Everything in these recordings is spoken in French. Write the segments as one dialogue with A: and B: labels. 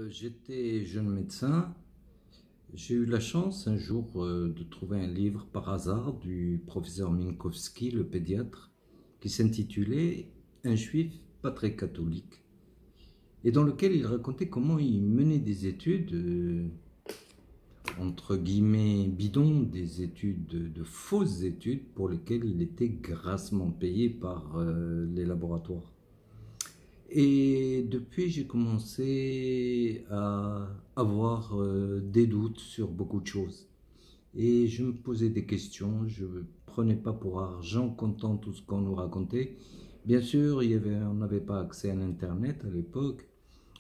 A: J'étais jeune médecin. J'ai eu la chance un jour de trouver un livre par hasard du professeur Minkowski, le pédiatre, qui s'intitulait Un juif pas très catholique, et dans lequel il racontait comment il menait des études, entre guillemets, bidons, des études, de fausses études pour lesquelles il était grassement payé par les laboratoires. Et depuis, j'ai commencé à avoir des doutes sur beaucoup de choses. Et je me posais des questions, je ne prenais pas pour argent comptant tout ce qu'on nous racontait. Bien sûr, on n'avait pas accès à l'Internet à l'époque,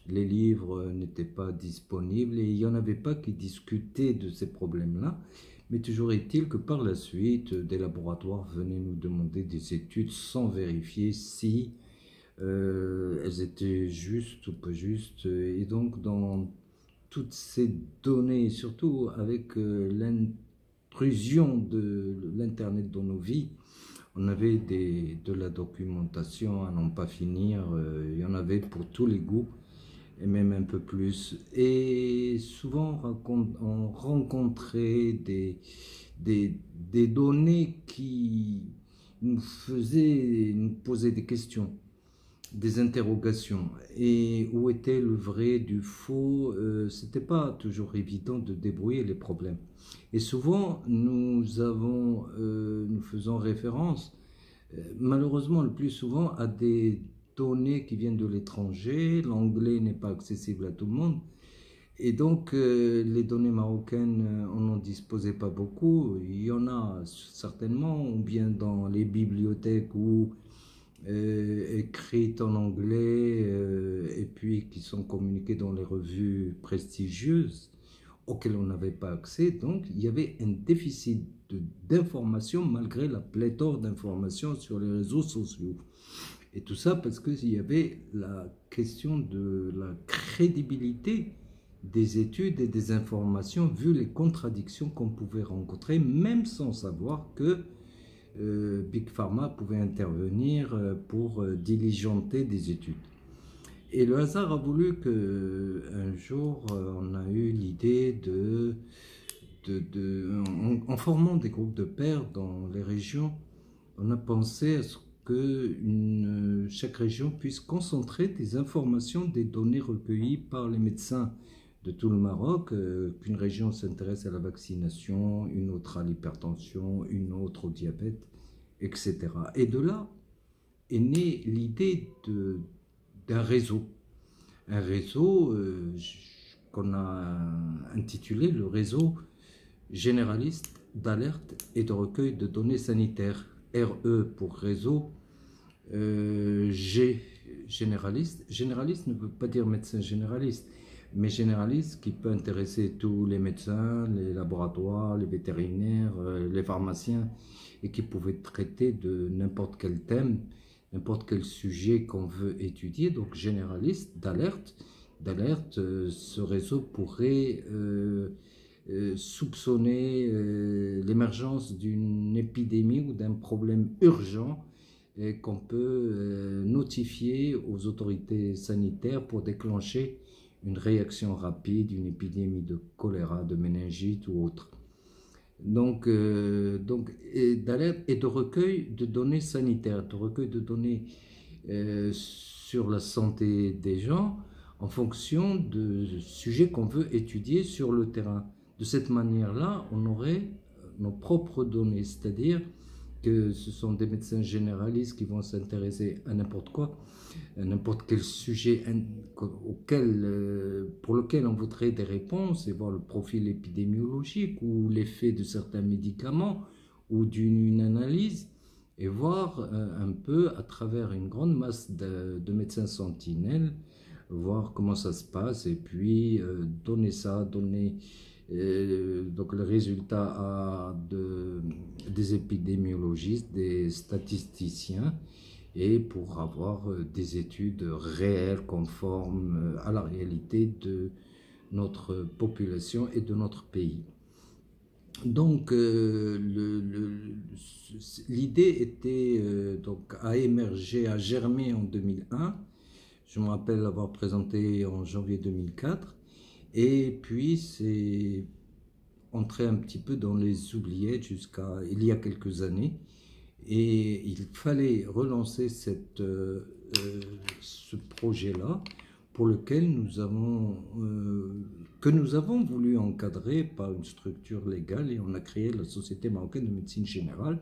A: les livres n'étaient pas disponibles et il n'y en avait pas qui discutaient de ces problèmes-là. Mais toujours est-il que par la suite, des laboratoires venaient nous demander des études sans vérifier si elles étaient justes ou pas justes. Et donc, dans toutes ces données, surtout avec l'intrusion de l'Internet dans nos vies, on avait de la documentation à n'en pas finir. Il y en avait pour tous les goûts, et même un peu plus. Et souvent, on rencontrait des données qui nous posaient des questions, des interrogations. Et où était le vrai du faux? C'était pas toujours évident de débrouiller les problèmes. Et souvent, nous faisons référence, malheureusement le plus souvent, à des données qui viennent de l'étranger. L'anglais n'est pas accessible à tout le monde. Et donc, les données marocaines, on n'en disposait pas beaucoup. Il y en a certainement, ou bien dans les bibliothèques ou écrites en anglais, et puis qui sont communiquées dans les revues prestigieuses auxquelles on n'avait pas accès. Donc il y avait un déficit d'informations malgré la pléthore d'informations sur les réseaux sociaux. Et tout ça parce qu'il y avait la question de la crédibilité des études et des informations, vu les contradictions qu'on pouvait rencontrer, même sans savoir que Big Pharma pouvait intervenir pour diligenter des études. Et le hasard a voulu qu'un jour, on a eu l'idée en formant des groupes de pairs dans les régions, on a pensé à ce que chaque région puisse concentrer des informations, des données recueillies par les médecins de tout le Maroc, qu'une région s'intéresse à la vaccination, une autre à l'hypertension, une autre au diabète, etc. Et de là est née l'idée d'un réseau. Un réseau qu'on a intitulé le réseau généraliste d'alerte et de recueil de données sanitaires. RE pour réseau, G généraliste. Généraliste ne veut pas dire médecin généraliste, mais généraliste qui peut intéresser tous les médecins, les laboratoires, les vétérinaires, les pharmaciens, et qui pouvait traiter de n'importe quel thème, n'importe quel sujet qu'on veut étudier. Donc généraliste d'alerte. Ce réseau pourrait soupçonner l'émergence d'une épidémie ou d'un problème urgent qu'on peut notifier aux autorités sanitaires pour déclencher une réaction rapide, une épidémie de choléra, de méningite ou autre. Donc d'alerte et de recueil de données sanitaires, de recueil de données sur la santé des gens en fonction de sujets qu'on veut étudier sur le terrain. De cette manière-là, on aurait nos propres données, c'est-à-dire que ce sont des médecins généralistes qui vont s'intéresser à n'importe quoi, à n'importe quel sujet pour lequel on voudrait des réponses, et voir le profil épidémiologique ou l'effet de certains médicaments ou d'une analyse, et voir un peu à travers une grande masse de médecins sentinelles, voir comment ça se passe, et puis donner donc le résultat des épidémiologistes, des statisticiens, et pour avoir des études réelles, conformes à la réalité de notre population et de notre pays. Donc l'idée a émergé, a germé en 2001. Je me rappelle l'avoir présenté en janvier 2004. Et puis, c'est entré un petit peu dans les oubliettes jusqu'à il y a quelques années. Et il fallait relancer ce projet-là pour lequel que nous avons voulu encadrer par une structure légale, et on a créé la Société marocaine de médecine générale.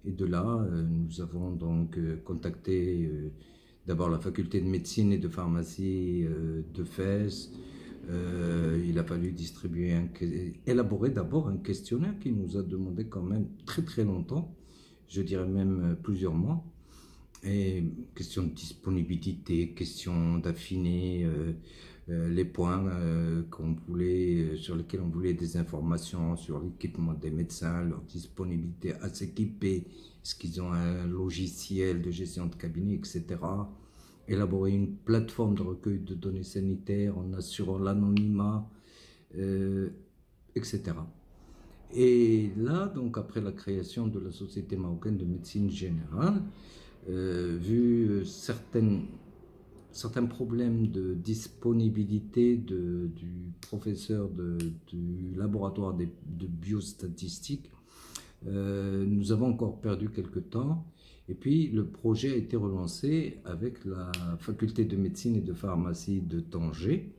A: Et de là, nous avons donc contacté d'abord la faculté de médecine et de pharmacie de Fès. Il a fallu élaborer d'abord un questionnaire qui nous a demandé quand même très très longtemps, je dirais même plusieurs mois. Et question de disponibilité, question d'affiner les points sur lesquels on voulait des informations sur l'équipement des médecins, leur disponibilité à s'équiper, est-ce qu'ils ont un logiciel de gestion de cabinet, etc. Élaborer une plateforme de recueil de données sanitaires en assurant l'anonymat, etc. Et là, donc, après la création de la Société marocaine de médecine générale, vu certains problèmes de disponibilité du professeur du laboratoire de biostatistique, nous avons encore perdu quelques temps. Et puis le projet a été relancé avec la faculté de médecine et de pharmacie de Tanger,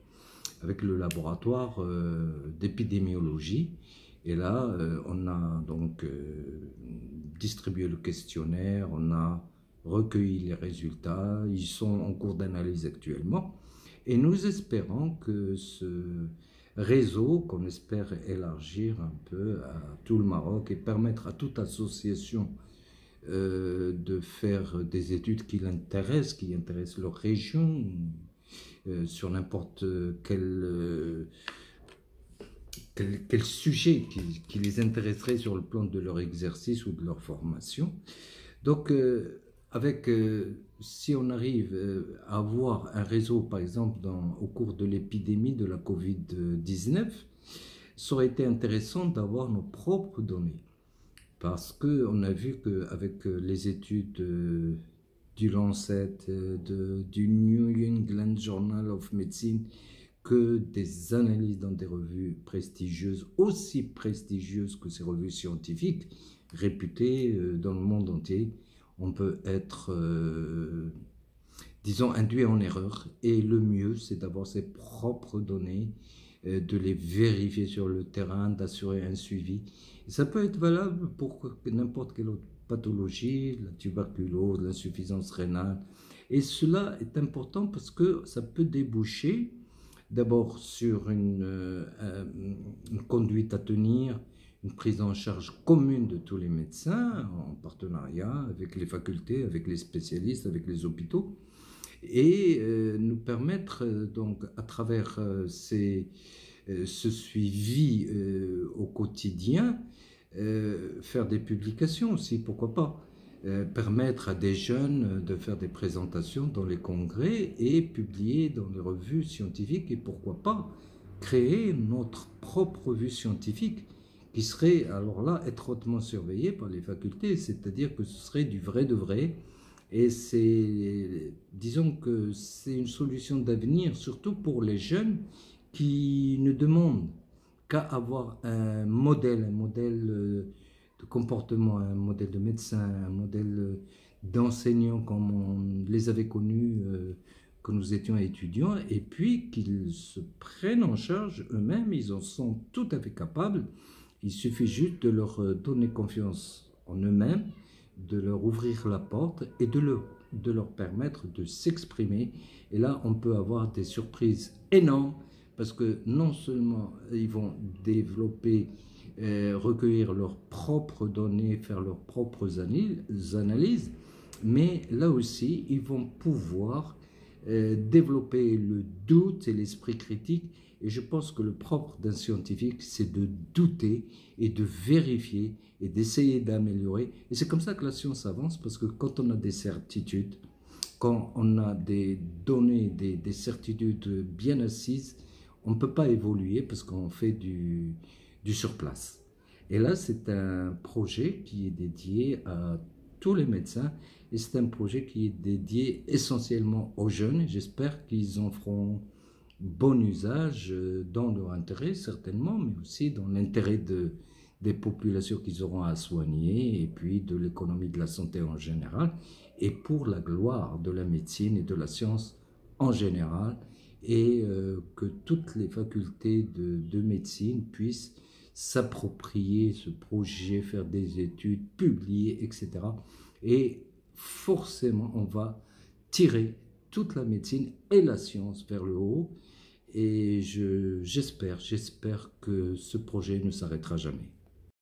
A: avec le laboratoire d'épidémiologie. Et là, on a donc distribué le questionnaire, on a recueilli les résultats, ils sont en cours d'analyse actuellement. Et nous espérons que ce réseau, qu'on espère élargir un peu à tout le Maroc et permettre à toute association de faire des études qui intéressent leur région, sur n'importe quel sujet qui les intéresserait sur le plan de leur exercice ou de leur formation. Donc, si on arrive à avoir un réseau, par exemple, au cours de l'épidémie de la Covid-19, ça aurait été intéressant d'avoir nos propres données. Parce qu'on a vu qu'avec les études du Lancet, du New England Journal of Medicine, que des analyses dans des revues prestigieuses, aussi prestigieuses que ces revues scientifiques, réputées dans le monde entier, on peut être, disons, induit en erreur. Et le mieux, c'est d'avoir ses propres données, de les vérifier sur le terrain, d'assurer un suivi. Et ça peut être valable pour n'importe quelle autre pathologie, la tuberculose, l'insuffisance rénale. Et cela est important parce que ça peut déboucher d'abord sur une conduite à tenir, une prise en charge commune de tous les médecins, en partenariat avec les facultés, avec les spécialistes, avec les hôpitaux, et nous permettre donc à travers ce suivi au quotidien, faire des publications aussi, pourquoi pas, permettre à des jeunes de faire des présentations dans les congrès et publier dans les revues scientifiques, et pourquoi pas créer notre propre revue scientifique qui serait alors là étroitement surveillée par les facultés, c'est-à-dire que ce serait du vrai de vrai. Et disons que c'est une solution d'avenir, surtout pour les jeunes qui ne demandent qu'à avoir un modèle de comportement, un modèle de médecin, un modèle d'enseignant comme on les avait connus quand nous étions étudiants, et puis qu'ils se prennent en charge eux-mêmes, ils en sont tout à fait capables. Il suffit juste de leur donner confiance en eux-mêmes, de leur ouvrir la porte et de leur permettre de s'exprimer. Et là, on peut avoir des surprises énormes, parce que non seulement ils vont développer, recueillir leurs propres données, faire leurs propres analyses, mais là aussi, ils vont pouvoir développer le doute et l'esprit critique. Et je pense que le propre d'un scientifique, c'est de douter et de vérifier et d'essayer d'améliorer. Et c'est comme ça que la science avance, parce que quand on a des certitudes, quand on a des données, des certitudes bien assises, on ne peut pas évoluer parce qu'on fait du surplace. Et là, c'est un projet qui est dédié à tous les médecins. et c'est un projet qui est dédié essentiellement aux jeunes. J'espère qu'ils en feront bon usage dans leur intérêt certainement, mais aussi dans l'intérêt des populations qu'ils auront à soigner et puis de l'économie de la santé en général et pour la gloire de la médecine et de la science en général et que toutes les facultés de médecine puissent s'approprier ce projet, faire des études, publier, etc. Et forcément, on va tirer toute la médecine et la science vers le haut. Et j'espère que ce projet ne s'arrêtera jamais.